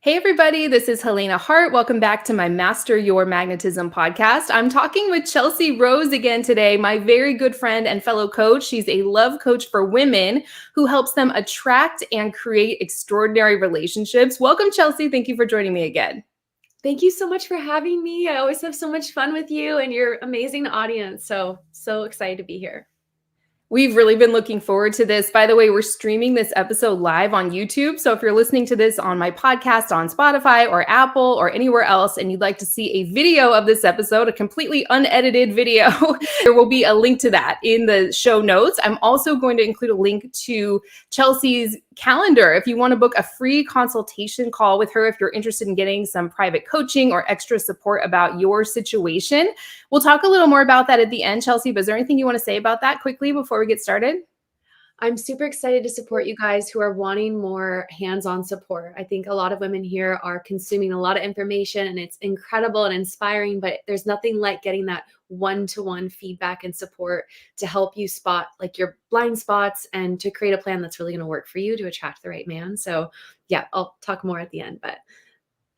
Hey everybody, this is Helena Hart. Welcome back to my Master Your Magnetism podcast. I'm talking with Chelsea Rose again today, my very good friend and fellow coach. She's a love coach for women who helps them attract and create extraordinary relationships. Welcome, Chelsea. Thank you for joining me again. Thank you so much for having me. I always have so much fun with you and your amazing audience. So excited to be here. We've really been looking forward to this. By the way, we're streaming this episode live on YouTube. So if you're listening to this on my podcast on Spotify or Apple or anywhere else, and you'd like to see a video of this episode, a completely unedited video, there will be a link to that in the show notes. I'm also going to include a link to Chelsea's calendar if you want to book a free consultation call with her, if you're interested in getting some private coaching or extra support about your situation. We'll talk a little more about that at the end, Chelsea, but is there anything you want to say about that quickly before we get started? I'm super excited to support you guys who are wanting more hands-on support. I think a lot of women here are consuming a lot of information and it's incredible and inspiring, but there's nothing like getting that one-to-one feedback and support to help you spot like your blind spots and to create a plan that's really going to work for you to attract the right man. So yeah, I'll talk more at the end, but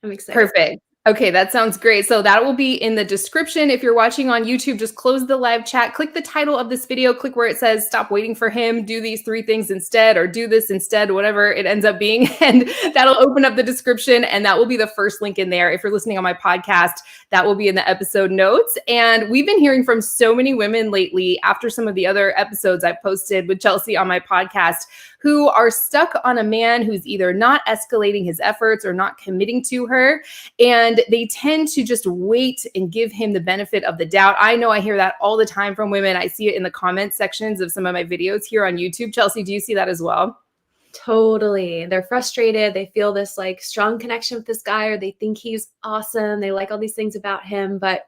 I'm excited. Perfect. Okay, that sounds great. So that will be in the description. If you're watching on YouTube, just close the live chat, click the title of this video, click where it says stop waiting for him, do these 3 things instead, or do this instead, whatever it ends up being. And that'll open up the description and that will be the first link in there. If you're listening on my podcast, that will be in the episode notes. And we've been hearing from so many women lately after some of the other episodes I posted with Chelsea on my podcast who are stuck on a man who's either not escalating his efforts or not committing to her. And they tend to just wait and give him the benefit of the doubt. I know I hear that all the time from women. I see it in the comment sections of some of my videos here on YouTube. Chelsea, do you see that as well? Totally. They're frustrated. They feel this like strong connection with this guy, or they think he's awesome. They like all these things about him, but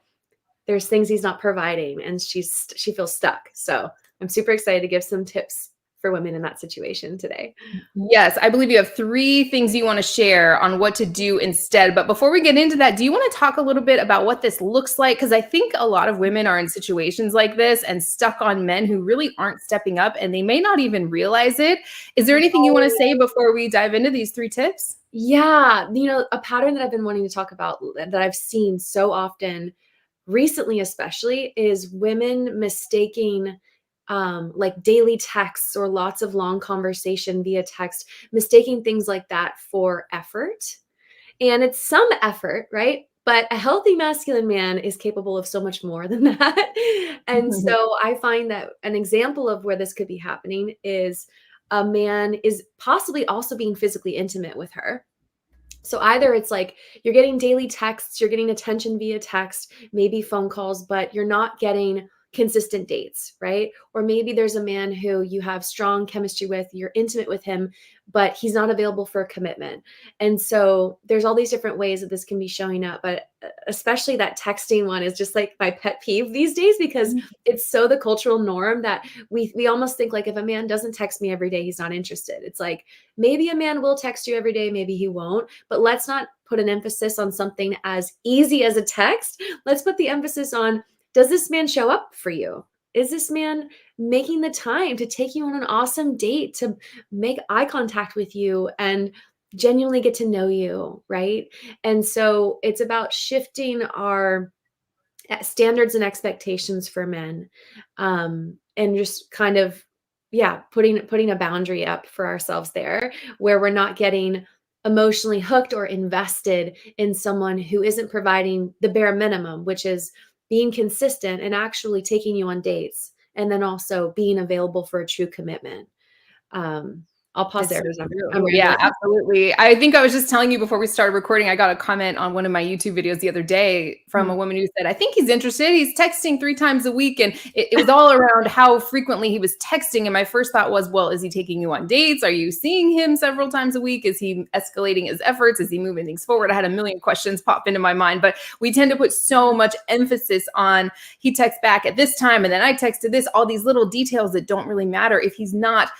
there's things he's not providing and she feels stuck. So I'm super excited to give some tips for women in that situation today. Yes, I believe you have 3 things you want to share on what to do instead. But before we get into that, do you want to talk a little bit about what this looks like? Because I think a lot of women are in situations like this and stuck on men who really aren't stepping up and they may not even realize it. Is there anything you want to say before we dive into these 3 tips? Yeah, a pattern that I've been wanting to talk about that I've seen so often recently, especially, is women mistaking like daily texts or lots of long conversation via text, mistaking things like that for effort. And it's some effort, right? But a healthy masculine man is capable of so much more than that. And so I find that an example of where this could be happening is a man is possibly also being physically intimate with her. So either it's like you're getting daily texts, you're getting attention via text, maybe phone calls, but you're not getting consistent dates, right? Or maybe there's a man who you have strong chemistry with, you're intimate with him, but he's not available for a commitment. And so there's all these different ways that this can be showing up, but especially that texting one is just like my pet peeve these days because it's so the cultural norm that we almost think like if a man doesn't text me every day, he's not interested. It's like maybe a man will text you every day, maybe he won't, but let's not put an emphasis on something as easy as a text. Let's put the emphasis on, does this man show up for you? Is this man making the time to take you on an awesome date, to make eye contact with you and genuinely get to know you, right? And so it's about shifting our standards and expectations for men, and just kind of, yeah, putting a boundary up for ourselves there where we're not getting emotionally hooked or invested in someone who isn't providing the bare minimum, which is being consistent and actually taking you on dates, and then also being available for a true commitment. I'll pause there. Yeah, absolutely. I think I was just telling you before we started recording, I got a comment on one of my YouTube videos the other day from a woman who said, I think he's interested. He's texting 3 times a week. And it was all around how frequently he was texting. And my first thought was, well, is he taking you on dates? Are you seeing him several times a week? Is he escalating his efforts? Is he moving things forward? I had a million questions pop into my mind, but we tend to put so much emphasis on he texts back at this time. And then I texted this, all these little details that don't really matter if he's not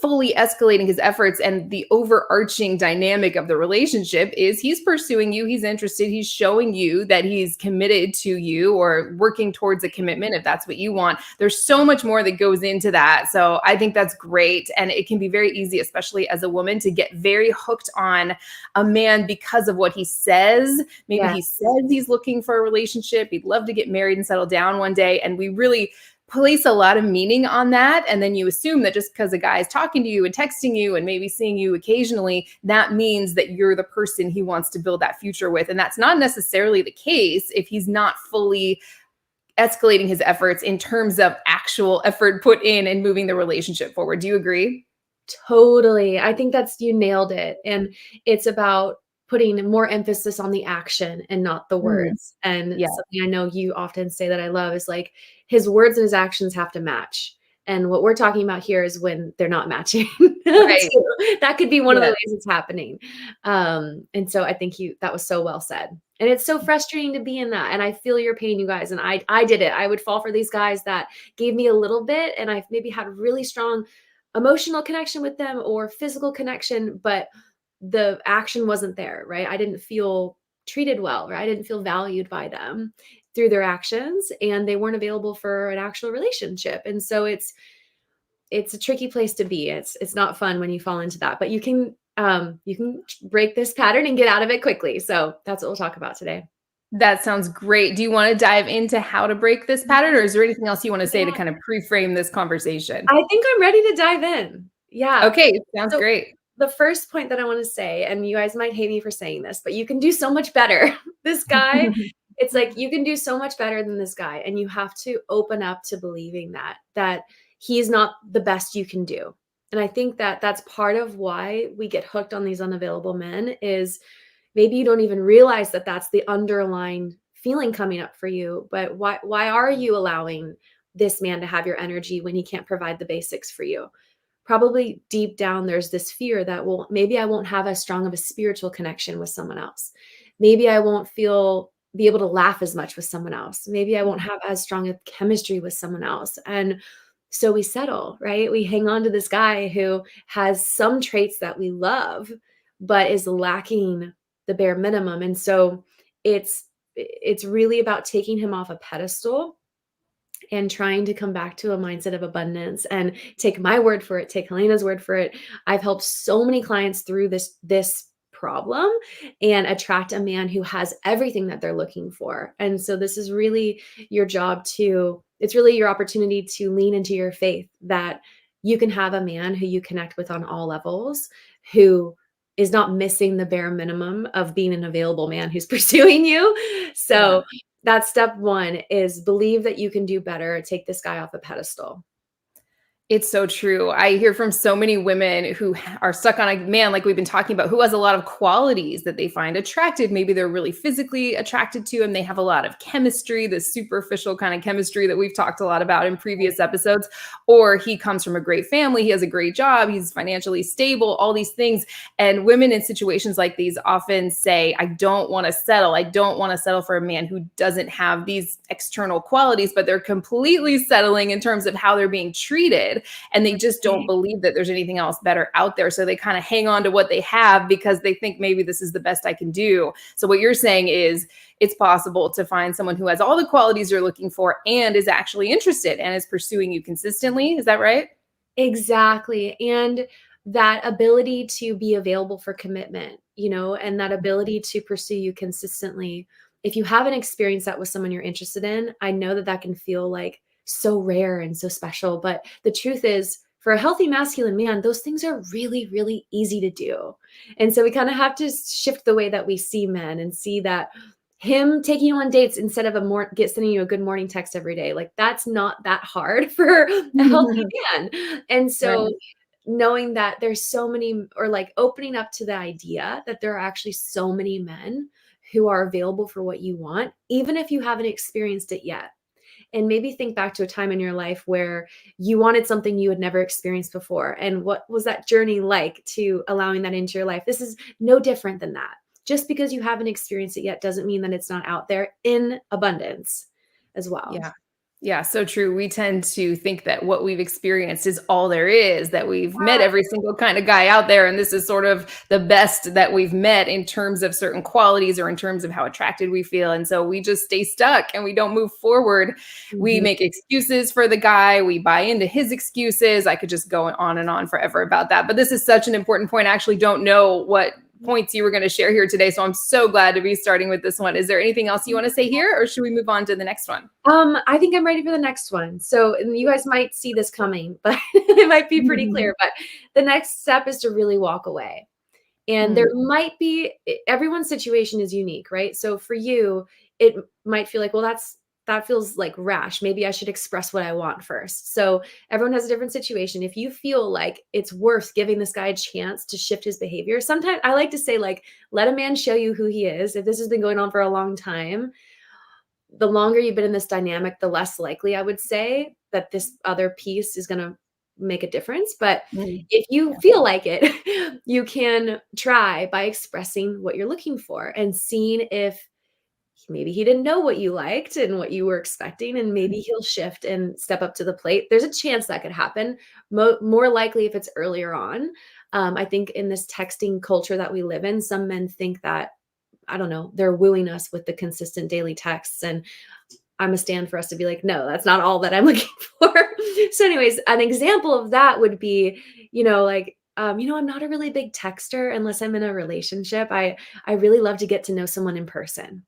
fully escalating his efforts, and the overarching dynamic of the relationship is he's pursuing you, he's interested, he's showing you that he's committed to you or working towards a commitment if that's what you want. There's so much more that goes into that. So I think that's great. And it can be very easy, especially as a woman, to get very hooked on a man because of what he says. Maybe Yeah. he says he's looking for a relationship, he'd love to get married and settle down one day. And we really place a lot of meaning on that. And then you assume that just because a guy is talking to you and texting you and maybe seeing you occasionally, that means that you're the person he wants to build that future with. And that's not necessarily the case if he's not fully escalating his efforts in terms of actual effort put in and moving the relationship forward. Do you agree? Totally. I think you nailed it. And it's about putting more emphasis on the action and not the Mm, words. And yeah. something I know you often say that I love is like his words and his actions have to match. And what we're talking about here is when they're not matching. Right. too. That could be one of the Yeah. ways it's happening. And so I think that was so well said. And it's so frustrating to be in that. And I feel your pain, you guys. And I did it. I would fall for these guys that gave me a little bit, and I maybe had really strong emotional connection with them or physical connection, but the action wasn't there, right? I didn't feel treated well, right? I didn't feel valued by them through their actions, and they weren't available for an actual relationship. And so it's a tricky place to be. It's not fun when you fall into that, but you can break this pattern and get out of it quickly. So that's what we'll talk about today. That sounds great. Do you want to dive into how to break this pattern, or is there anything else you want to say to Yeah, kind of pre-frame this conversation? I think I'm ready to dive in. Yeah. Okay, sounds So great. the first point that I want to say, and you guys might hate me for saying this, but you can do so much better. This guy, it's like you can do so much better than this guy, and you have to open up to believing that he's not the best you can do. And I think that that's part of why we get hooked on these unavailable men is maybe you don't even realize that that's the underlying feeling coming up for you, but why are you allowing this man to have your energy when he can't provide the basics for you? Probably deep down there's this fear that, well, maybe I won't have as strong of a spiritual connection with someone else. Maybe I won't be able to laugh as much with someone else. Maybe I won't have as strong a chemistry with someone else. And so we settle, right? We hang on to this guy who has some traits that we love, but is lacking the bare minimum. And so it's really about taking him off a pedestal and trying to come back to a mindset of abundance. And take my word for it, take Helena's word for it. I've helped so many clients through this problem and attract a man who has everything that they're looking for. And so this is really your job it's really your opportunity to lean into your faith that you can have a man who you connect with on all levels, who is not missing the bare minimum of being an available man who's pursuing you. Yeah. So that's step one, is believe that you can do better. Take this guy off a pedestal. It's so true. I hear from so many women who are stuck on a man, like we've been talking about, who has a lot of qualities that they find attractive. Maybe they're really physically attracted to him. They have a lot of chemistry, the superficial kind of chemistry that we've talked a lot about in previous episodes. Or he comes from a great family. He has a great job. He's financially stable, all these things. And women in situations like these often say, I don't want to settle. I don't want to settle for a man who doesn't have these external qualities, but they're completely settling in terms of how they're being treated. And they just don't believe that there's anything else better out there. So they kind of hang on to what they have because they think maybe this is the best I can do. So what you're saying is it's possible to find someone who has all the qualities you're looking for and is actually interested and is pursuing you consistently. Is that right? Exactly. And that ability to be available for commitment, and that ability to pursue you consistently. If you haven't experienced that with someone you're interested in, I know that can feel like so rare and so special. But the truth is, for a healthy masculine man, those things are really, really easy to do. And so we kind of have to shift the way that we see men and see that him taking you on dates instead of sending you a good morning text every day, like that's not that hard for a healthy man. And so Right. knowing that there's so many, or like opening up to the idea that there are actually so many men who are available for what you want, even if you haven't experienced it yet. And maybe think back to a time in your life where you wanted something you had never experienced before. And what was that journey like to allowing that into your life? This is no different than that. Just because you haven't experienced it yet doesn't mean that it's not out there in abundance as well. Yeah. Yeah, so true. We tend to think that what we've experienced is all there is, that we've met every single kind of guy out there, and this is sort of the best that we've met in terms of certain qualities or in terms of how attracted we feel. And so we just stay stuck and we don't move forward. We Mhm. make excuses for the guy, we buy into his excuses. I could just go on and on forever about that. But this is such an important point. I actually don't know what points you were going to share here today. So I'm so glad to be starting with this one. Is there anything else you want to say here, or should we move on to the next one? I think I'm ready for the next one. So, and you guys might see this coming, but it might be pretty clear. But the next step is to really walk away. And there Mm. might be everyone's situation is unique, right? So for you, it might feel like, well, that feels like rash. Maybe I should express what I want first. So everyone has a different situation. If you feel like it's worth giving this guy a chance to shift his behavior, sometimes I like to say, like, let a man show you who he is. If this has been going on for a long time, the longer you've been in this dynamic, the less likely I would say that this other piece is going to make a difference. But Mm. if you feel like it, you can try by expressing what you're looking for and seeing if maybe he didn't know what you liked and what you were expecting, and maybe he'll shift and step up to the plate. There's a chance that could happen. More likely if it's earlier on. I think in this texting culture that we live in, some men think that, I don't know, they're wooing us with the consistent daily texts. And I'm a stand for us to be like, no, that's not all that I'm looking for. So, anyways, an example of that would be, like, I'm not a really big texter unless I'm in a relationship. I really love to get to know someone in person.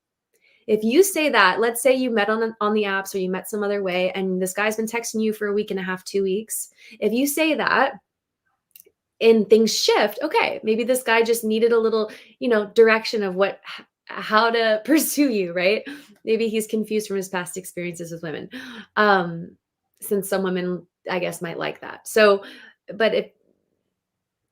If you say that, let's say you met on the apps or you met some other way, and this guy's been texting you for a week and a half, 2 weeks. If you say that, and things shift, okay, maybe this guy just needed a little, direction of how to pursue you, right? Maybe he's confused from his past experiences with women. Since some women, I guess, might like that. So, but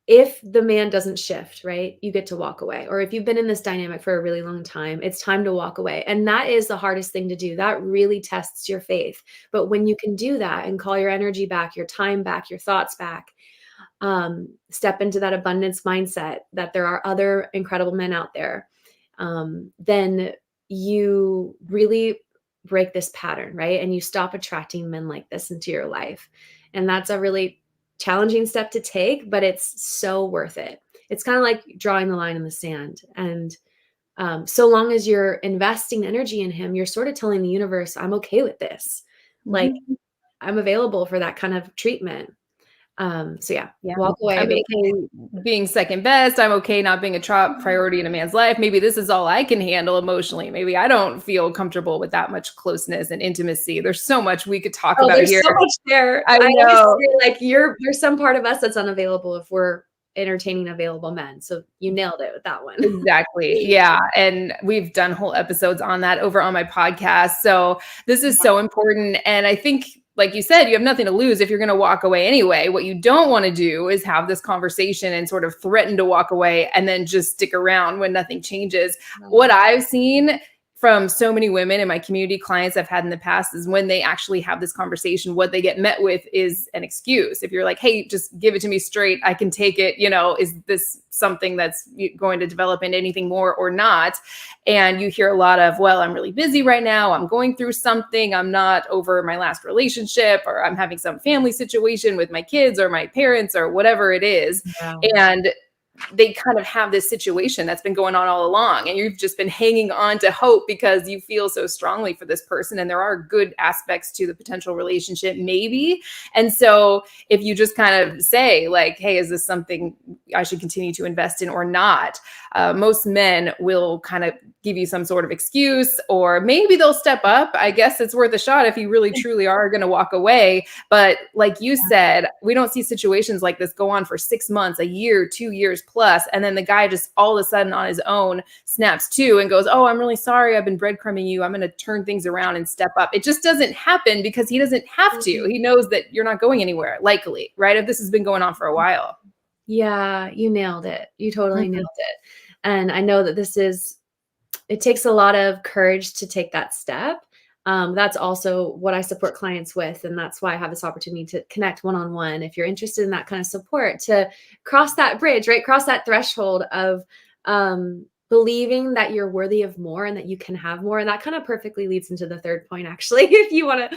if the man doesn't shift, right, you get to walk away. Or if you've been in this dynamic for a really long time, it's time to walk away. And that is the hardest thing to do. That really tests your faith. But when you can do that and call your energy back, your time back, your thoughts back, step into that abundance mindset that there are other incredible men out there, then you really break this pattern, right? And you stop attracting men like this into your life. And that's a really challenging step to take, but it's so worth it. It's kind of like drawing the line in the sand. And so long as you're investing energy in him, you're sort of telling the universe, I'm okay with this. Like, Mhm. I'm available for that kind of treatment. So yeah, Yeah. walk away, I'm baby. okay being second best. I'm okay not being a top priority in a man's life. Maybe this is all I can handle emotionally. Maybe I don't feel comfortable with that much closeness and intimacy. There's so much we could talk Oh, about there's here. so much there. I I always know. say, like, there's some part of us that's unavailable if we're entertaining available men. So you nailed it with that one. Exactly. Yeah. And we've done whole episodes on that over on my podcast. So this is so important. And I think, like you said, you have nothing to lose if you're going to walk away anyway. What you don't want to do is have this conversation and sort of threaten to walk away and then just stick around when nothing changes. What I've seen from so many women in my community, clients I've had in the past, is when they actually have this conversation, what they get met with is an excuse. If you're like, hey, just give it to me straight, I can take it, is this something that's going to develop into anything more or not? And you hear a lot of, well, I'm really busy right now, I'm going through something, I'm not over my last relationship, or I'm having some family situation with my kids or my parents or whatever it is. Yeah. And they kind of have this situation that's been going on all along, and you've just been hanging on to hope because you feel so strongly for this person, and there are good aspects to the potential relationship maybe. And so if you just kind of say, like, hey, is this something I should continue to invest in or not, most men will kind of give you some sort of excuse, or maybe they'll step up. I guess it's worth a shot if you really truly are going to walk away. But like you said, we don't see situations like this go on for 6 months, a year, 2 years plus, and then the guy just all of a sudden on his own snaps to and goes, oh, I'm really sorry, I've been breadcrumbing you, I'm going to turn things around and step up. It just doesn't happen because he doesn't have to. He knows that you're not going anywhere, likely, right? If this has been going on for a while. Yeah, you nailed it. You totally nailed it. And I know that it takes a lot of courage to take that step. That's also what I support clients with. And that's why I have this opportunity to connect one-on-one. If you're interested in that kind of support, to cross that bridge, right? Cross that threshold of, believing that you're worthy of more and that you can have more. And that kind of perfectly leads into the third point, actually, if you're I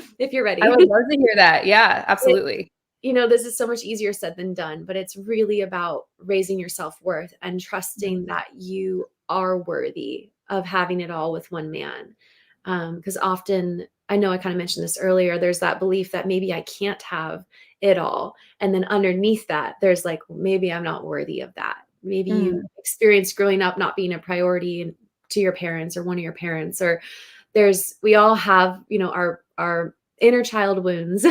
ready. would love to hear that. Yeah, It, absolutely. this is so much easier said than done, but it's really about raising your self-worth and trusting that you are worthy of having it all with one man. Because often, I know I kind of mentioned this earlier, there's that belief that maybe I can't have it all. And then underneath that, there's like, maybe I'm not worthy of that. Maybe you Mm. experienced growing up not being a priority to your parents or one of your parents, or we all have, our inner child wounds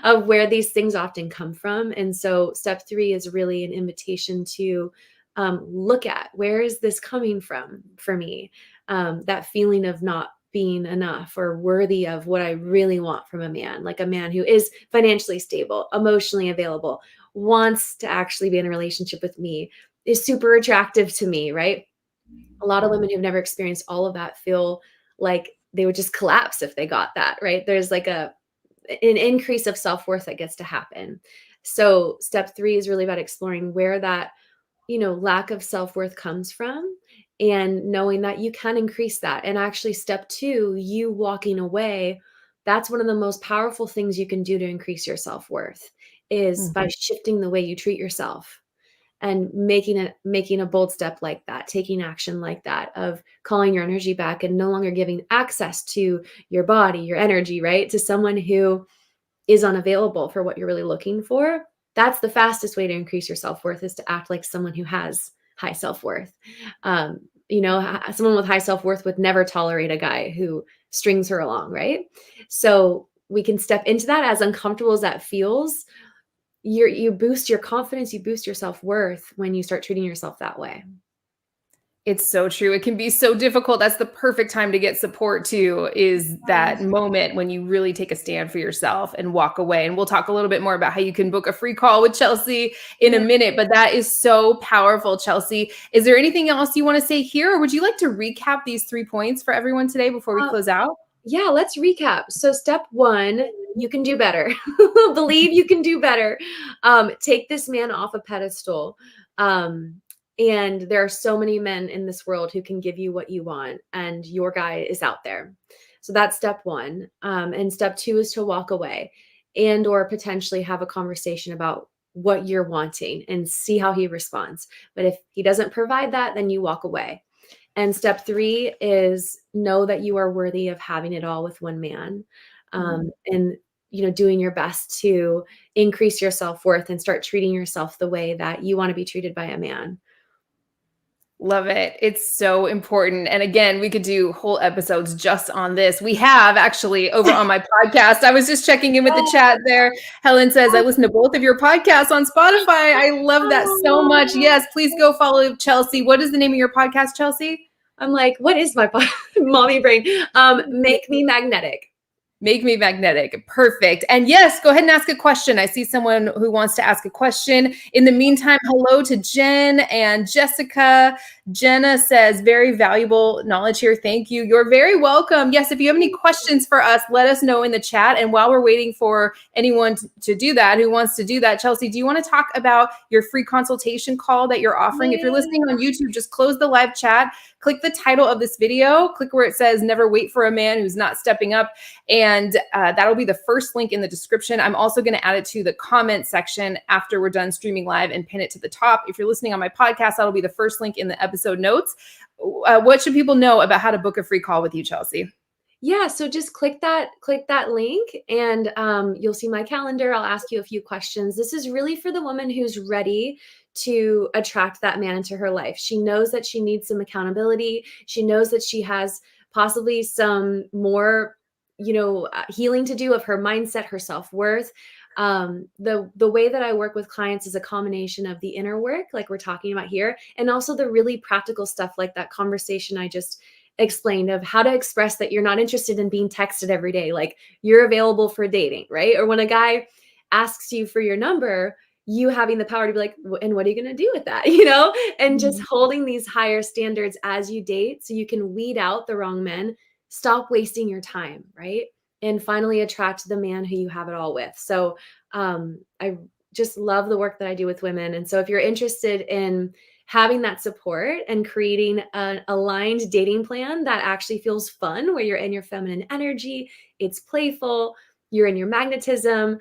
of where these things often come from. And so step 3 is really an invitation to look at, where is this coming from for me? That feeling of not being enough or worthy of what I really want from a man, like a man who is financially stable, emotionally available, wants to actually be in a relationship with me, is super attractive to me, right? A lot of women who've never experienced all of that feel like they would just collapse if they got that, right? There's like an increase of self-worth that gets to happen. So step 3 is really about exploring where that, lack of self-worth comes from, and knowing that you can increase that. And actually step 2, you walking away, that's one of the most powerful things you can do to increase your self-worth, is by Mhm. shifting the way you treat yourself and making a bold step like that, taking action like that, of calling your energy back and no longer giving access to your body, your energy, right, to someone who is unavailable for what you're really looking for. That's the fastest way to increase your self-worth, is to act like someone who has high self-worth. Someone with high self-worth would never tolerate a guy who strings her along, right? So we can step into that, as uncomfortable as that feels. You boost your confidence, you boost your self-worth when you start treating yourself that way. It's so true. It can be so difficult. That's the perfect time to get support too, is that moment when you really take a stand for yourself and walk away. And we'll talk a little bit more about how you can book a free call with Chelsea in a Yeah. minute, but that is so powerful, Chelsea. Is there anything else you want to say here, or would you like to recap these 3 points for everyone today before we Uh, close out? yeah, let's recap. So step 1, you can do better. Believe you can do better. Take this man off a pedestal. Um, and there are so many men in this world who can give you what you want, and your guy is out there. So that's step 1. And step 2 is to walk away, and or potentially have a conversation about what you're wanting and see how he responds. But if he doesn't provide that, then you walk away. And step 3 is know that you are worthy of having it all with one man. And doing your best to increase your self-worth and start treating yourself the way that you want to be treated by a man. Love it. It's so important. And again, we could do whole episodes just on this. We have actually over on my podcast. I was just checking in with the chat there. Helen says, I listen to both of your podcasts on Spotify. I love that so much. Yes, please go follow Chelsea. What is the name of your podcast, Chelsea? I'm like, what is my mommy brain? Make Me Magnetic. Make Me Magnetic. Perfect. And yes, go ahead and ask a question. I see someone who wants to ask a question. In the meantime, hello to Jen and Jessica. Jenna says, very valuable knowledge here. Thank you. You're very welcome. Yes, if you have any questions for us, let us know in the chat. And while we're waiting for anyone to do that, who wants to do that, Chelsea, do you want to talk about your free consultation call that you're offering? If you're listening on YouTube, just close the live chat, click the title of this video, click where it says, never wait for a man who's not stepping up. And that'll be the first link in the description. I'm also going to add it to the comment section after we're done streaming live and pin it to the top. If you're listening on my podcast, that'll be the first link in the episode notes. What should people know about how to book a free call with you, Chelsea? Yeah, so just click that link, and you'll see my calendar. I'll ask you a few questions. This is really for the woman who's ready to attract that man into her life. She knows that she needs some accountability. She knows that she has possibly some more, healing to do of her mindset, her self-worth. The way that I work with clients is a combination of the inner work, like we're talking about here, and also the really practical stuff, like that conversation I just explained, of how to express that you're not interested in being texted every day, like you're available for dating, right? Or when a guy asks you for your number, you having the power to be like, and what are you going to do with that? And just holding these higher standards as you date, so you can weed out the wrong men, stop wasting your time, right? And finally attract the man who you have it all with. So I just love the work that I do with women. And so if you're interested in having that support and creating an aligned dating plan that actually feels fun, where you're in your feminine energy, it's playful, you're in your magnetism.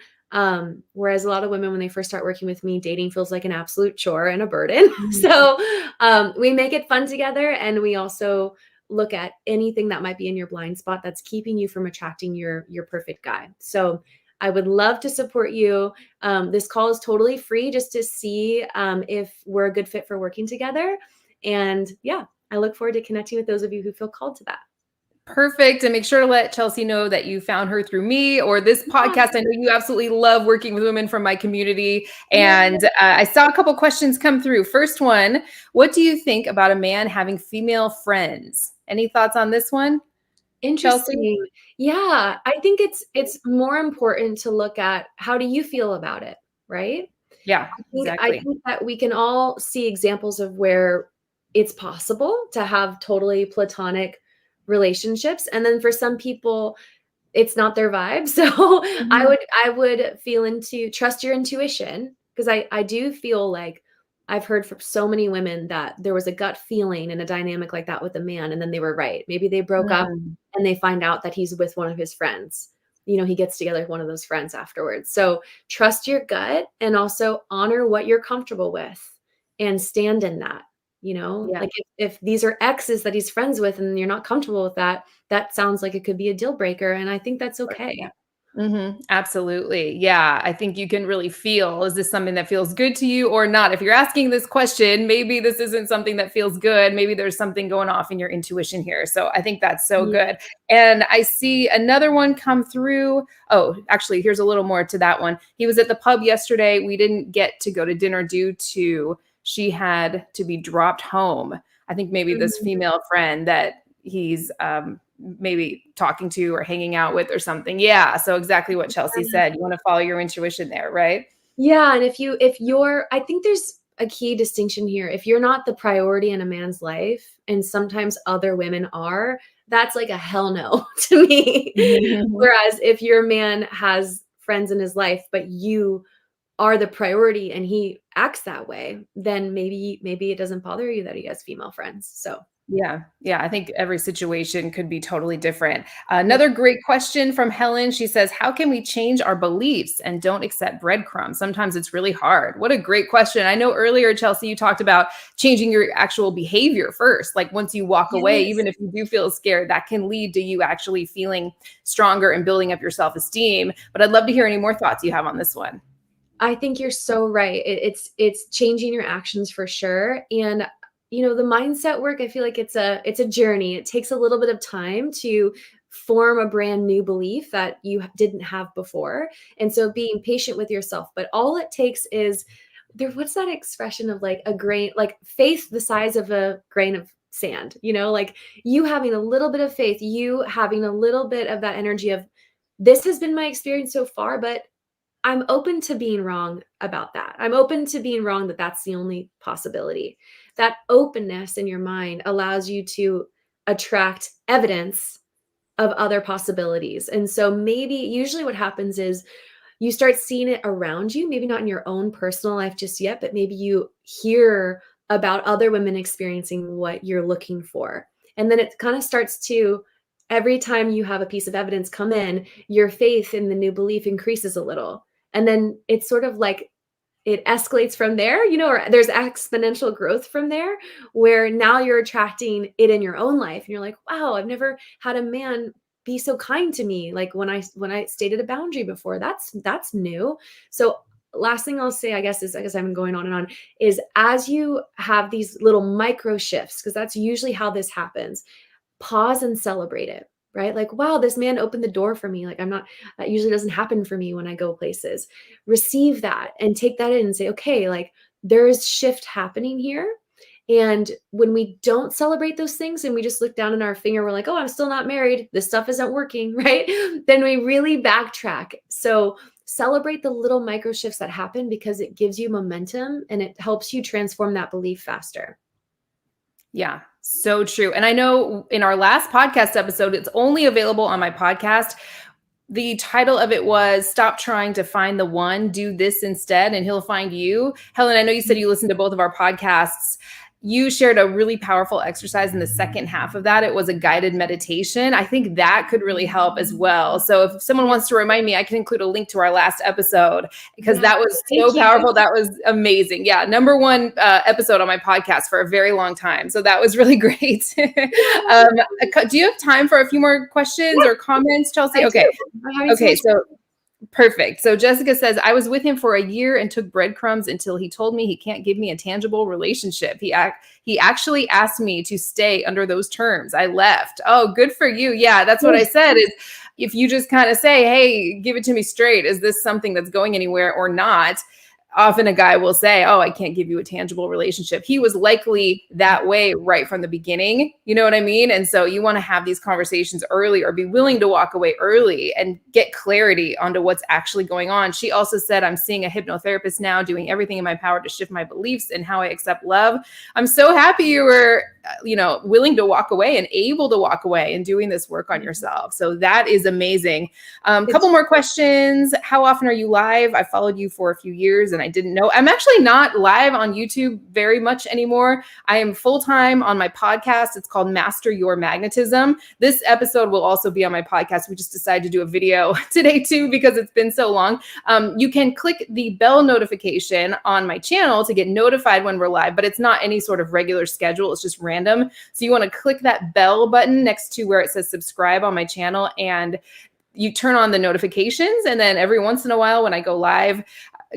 Whereas a lot of women, when they first start working with me, dating feels like an absolute chore and a burden. So we make it fun together, and we also look at anything that might be in your blind spot that's keeping you from attracting your perfect guy. So I would love to support you. This call is totally free, just to see if we're a good fit for working together. And yeah, I look forward to connecting with those of you who feel called to that. Perfect. And make sure to let Chelsea know that you found her through me or this Yeah. podcast. I know you absolutely love working with women from my community. Yeah. And I saw a couple questions come through. First one, what do you think about a man having female friends? Any thoughts on this one, Chelsea? Interesting. Yeah, I think it's more important to look at, how do you feel about it, right? Yeah, I exactly. think that we can all see examples of where it's possible to have totally platonic relationships, and then for some people it's not their vibe. So Mhm. I would feel into trust your intuition, because I do feel like I've heard from so many women that there was a gut feeling in a dynamic like that with a man, and then they were right. Maybe they broke up Mm. and they find out that he's with one of his friends. He gets together with one of those friends afterwards. So trust your gut, and also honor what you're comfortable with and stand in that. Yeah. Like if these are exes that he's friends with and you're not comfortable with that, that sounds like it could be a deal breaker. And I think that's okay. Absolutely. Yeah. I think you can really feel, is this something that feels good to you or not? If you're asking this question, maybe this isn't something that feels good. Maybe there's something going off in your intuition here. So I think that's so Yeah. good. And I see another one come through. Oh, actually, here's a little more to that one. He was at the pub yesterday. We didn't get to go to dinner due to she had to be dropped home. I think maybe this Mhm. female friend that he's maybe talking to or hanging out with or something. Yeah. So exactly what Chelsea said. You want to follow your intuition there, right? Yeah, and if you're I think there's a key distinction here. If you're not the priority in a man's life, and sometimes other women are, that's like a hell no to me. Mhm. Whereas if your man has friends in his life, but you are the priority and he acts that way, then maybe it doesn't bother you that he has female friends. So, Yeah. Yeah. I think every situation could be totally different. yeah. Another great question from Helen. She says, how can we change our beliefs and don't accept breadcrumbs? Sometimes it's really hard. What a great question. I know earlier, Chelsea, you talked about changing your actual behavior first. Like once you walk away, Yes. even if you do feel scared, that can lead to you actually feeling stronger and building up your self-esteem. But I'd love to hear any more thoughts you have on this one. I think you're so right. It's changing your actions for sure. And the mindset work, I feel like it's a journey. It takes a little bit of time to form a brand new belief that you didn't have before. And so being patient with yourself, but all it takes is what's that expression of like a grain, like faith the size of a grain of sand, like you having a little bit of faith, you having a little bit of that energy of, this has been my experience so far, but I'm open to being wrong about that. I'm open to being wrong that that's the only possibility. That openness in your mind allows you to attract evidence of other possibilities. And so maybe usually what happens is you start seeing it around you, maybe not in your own personal life just yet, but maybe you hear about other women experiencing what you're looking for. And then it kind of starts to, every time you have a piece of evidence come in, your faith in the new belief increases a little. And then it's sort of like it escalates from there, or there's exponential growth from there, where now you're attracting it in your own life. And you're like, wow, I've never had a man be so kind to me. Like when I stated a boundary before, that's new. So last thing I'll say, I guess I've been going on and on, is as you have these little micro shifts, because that's usually how this happens, pause and celebrate it, right? Like, wow, this man opened the door for me. Like, that usually doesn't happen for me when I go places. Receive that and take that in and say, okay, like there's shift happening here. And when we don't celebrate those things and we just look down in our finger, we're like, oh, I'm still not married. This stuff isn't working, right? Then we really backtrack. So celebrate the little micro shifts that happen, because it gives you momentum and it helps you transform that belief faster. Yeah, so true. And I know in our last podcast episode, it's only available on my podcast. the title of it was Stop Trying to Find the One, Do This Instead, and He'll Find You. Helen, I know you said you listened to both of our podcasts. You shared a really powerful exercise in the second half of that. It was a guided meditation. I think that could really help as well. So if someone wants to remind me, I can include a link to our last episode because that was so powerful. That was amazing. Yeah. Number one episode on my podcast for a very long time. So that was really great. Do you have time for a few more questions or comments, Chelsea? Okay. Okay. So perfect. So Jessica says, I was with him for a year and took breadcrumbs until he told me he can't give me a tangible relationship. He actually asked me to stay under those terms. I left. Oh, good for you. Yeah, that's what I said is if you just kind of say, hey, give it to me straight. Is this something that's going anywhere or not? Often a guy will say, oh, I can't give you a tangible relationship. He was likely that way right from the beginning. You know what I mean? And so you want to have these conversations early or be willing to walk away early and get clarity onto what's actually going on. She also said, I'm seeing a hypnotherapist now, doing everything in my power to shift my beliefs and how I accept love. I'm so happy you were willing to walk away and able to walk away and doing this work on yourself. So that is amazing. Couple more questions. How often are you live? I followed you for a few years and I didn't know. I'm actually not live on YouTube very much anymore. I am full-time on my podcast. It's called Master Your Magnetism. This episode will also be on my podcast. We just decided to do a video today too, because it's been so long. You can click the bell notification on my channel to get notified when we're live, but it's not any sort of regular schedule. It's just random. So you want to click that bell button next to where it says subscribe on my channel and you turn on the notifications. And then every once in a while when I go live,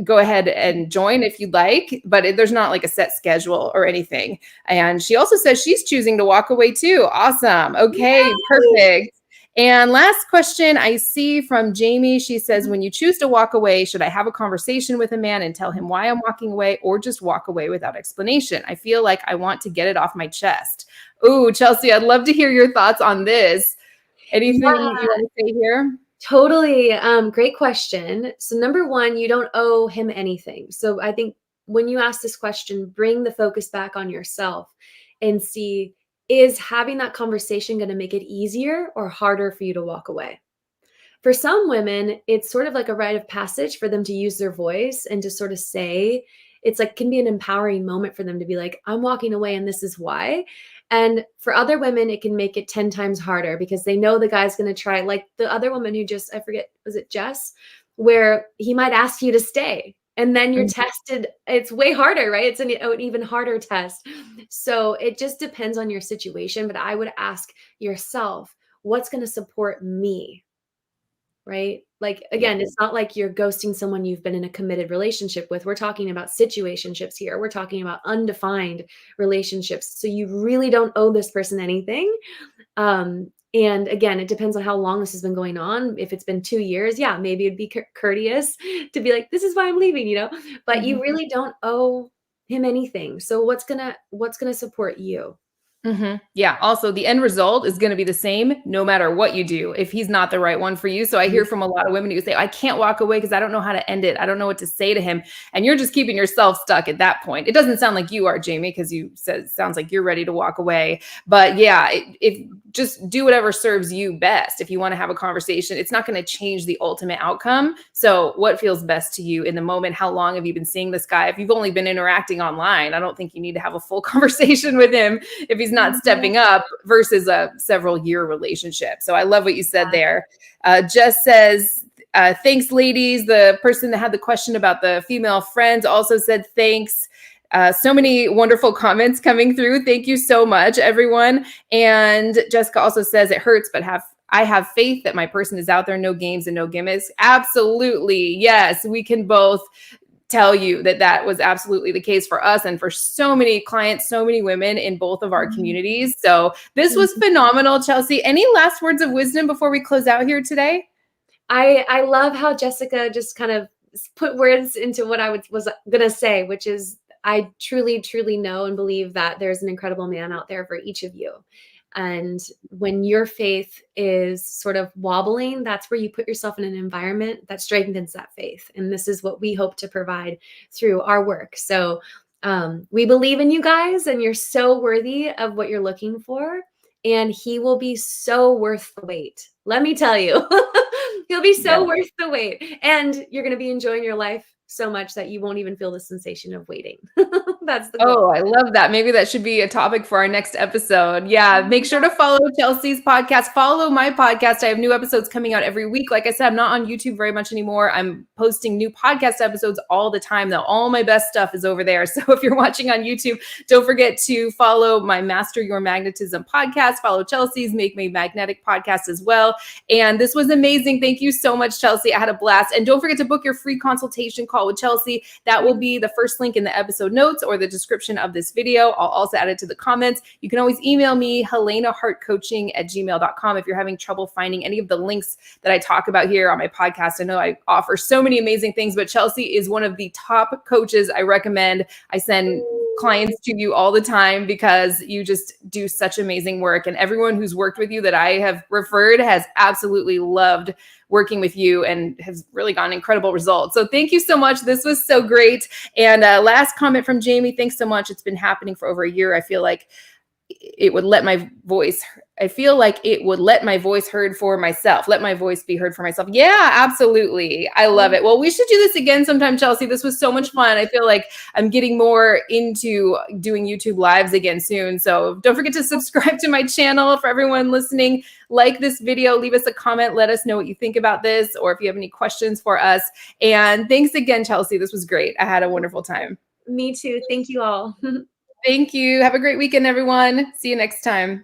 go ahead and join if you'd like, but there's not like a set schedule or anything. And she also says she's choosing to walk away too. Awesome. Okay, yay. Perfect. And last question I see from Jamie. She says, when you choose to walk away, should I have a conversation with a man and tell him why I'm walking away or just walk away without explanation? I feel like I want to get it off my chest. Ooh, Chelsea, I'd love to hear your thoughts on this. Anything you want to say here? Totally. Great question. So number one, you don't owe him anything. So I think when you ask this question, bring the focus back on yourself and see, is having that conversation going to make it easier or harder for you to walk away? For some women, it's sort of like a rite of passage for them to use their voice and to sort of say, it's like, can be an empowering moment for them to be like, I'm walking away and this is why. And for other women, it can make it 10 times harder because they know the guy's going to try, like the other woman who just, I forget, was it Jess, where he might ask you to stay. And then you're tested. It's way harder, right? It's an even harder test. So it just depends on your situation. But I would ask yourself, what's going to support me? Right? Like, again, it's not like you're ghosting someone you've been in a committed relationship with. We're talking about situationships here. We're talking about undefined relationships. So you really don't owe this person anything. And again, it depends on how long this has been going on. If it's been 2 years, yeah, maybe it'd be courteous to be like, this is why I'm leaving, but you really don't owe him anything. So what's gonna support you? Yeah. Also, the end result is going to be the same no matter what you do if he's not the right one for you. So I hear from a lot of women who say, I can't walk away because I don't know how to end it. I don't know what to say to him. And you're just keeping yourself stuck at that point. It doesn't sound like you are, Jamie, because you said it sounds like you're ready to walk away. But yeah, if just do whatever serves you best. If you want to have a conversation, it's not going to change the ultimate outcome. So what feels best to you in the moment? How long have you been seeing this guy? If you've only been interacting online, I don't think you need to have a full conversation with him if he's not stepping up versus a several year relationship. So I love what you said there. Jess says, thanks, ladies. The person that had the question about the female friends also said thanks. So many wonderful comments coming through. Thank you so much, everyone. And Jessica also says it hurts, but I have faith that my person is out there. No games and no gimmicks. Absolutely. Yes, we can both tell you that was absolutely the case for us and for so many clients, so many women in both of our communities. So this was phenomenal, Chelsea. Any last words of wisdom before we close out here today? I love how Jessica just kind of put words into what I was going to say, which is I truly, truly know and believe that there's an incredible man out there for each of you. And when your faith is sort of wobbling, that's where you put yourself in an environment that strengthens that faith. And this is what we hope to provide through our work. So we believe in you guys, and you're so worthy of what you're looking for. And he will be so worth the wait. Let me tell you, You'll be Yeah. so worth the wait, and you're gonna be enjoying your life so much that you won't even feel the sensation of waiting. That's the goal. Oh, I love that. Maybe that should be a topic for our next episode. Yeah, make sure to follow Chelsea's podcast. Follow my podcast. I have new episodes coming out every week. Like I said, I'm not on YouTube very much anymore. I'm posting new podcast episodes all the time, though. All my best stuff is over there. So if you're watching on YouTube, don't forget to follow my Master Your Magnetism podcast. Follow Chelsea's Make Me Magnetic podcast as well. And this was amazing. Thank you so much, Chelsea. I had a blast. And don't forget to book your free consultation call with Chelsea. That will be the first link in the episode notes or the description of this video. I'll also add it to the comments. You can always email me, helenahartcoaching@gmail.com, if you're having trouble finding any of the links that I talk about here on my podcast. I know I offer so many amazing things, but Chelsea is one of the top coaches I recommend. I send clients to you all the time because you just do such amazing work. And everyone who's worked with you that I have referred has absolutely loved working with you and has really gotten incredible results. So thank you so much. This was so great. And last comment from Jamie. Thanks so much. It's been happening for over a year. I feel like it would let my voice heard for myself. Let my voice be heard for myself. Yeah, absolutely. I love it. Well, we should do this again sometime, Chelsea. This was so much fun. I feel like I'm getting more into doing YouTube lives again soon. So don't forget to subscribe to my channel. For everyone listening, like this video, leave us a comment. Let us know what you think about this, or if you have any questions for us. And thanks again, Chelsea. This was great. I had a wonderful time. Me too. Thank you all. Thank you. Have a great weekend, everyone. See you next time.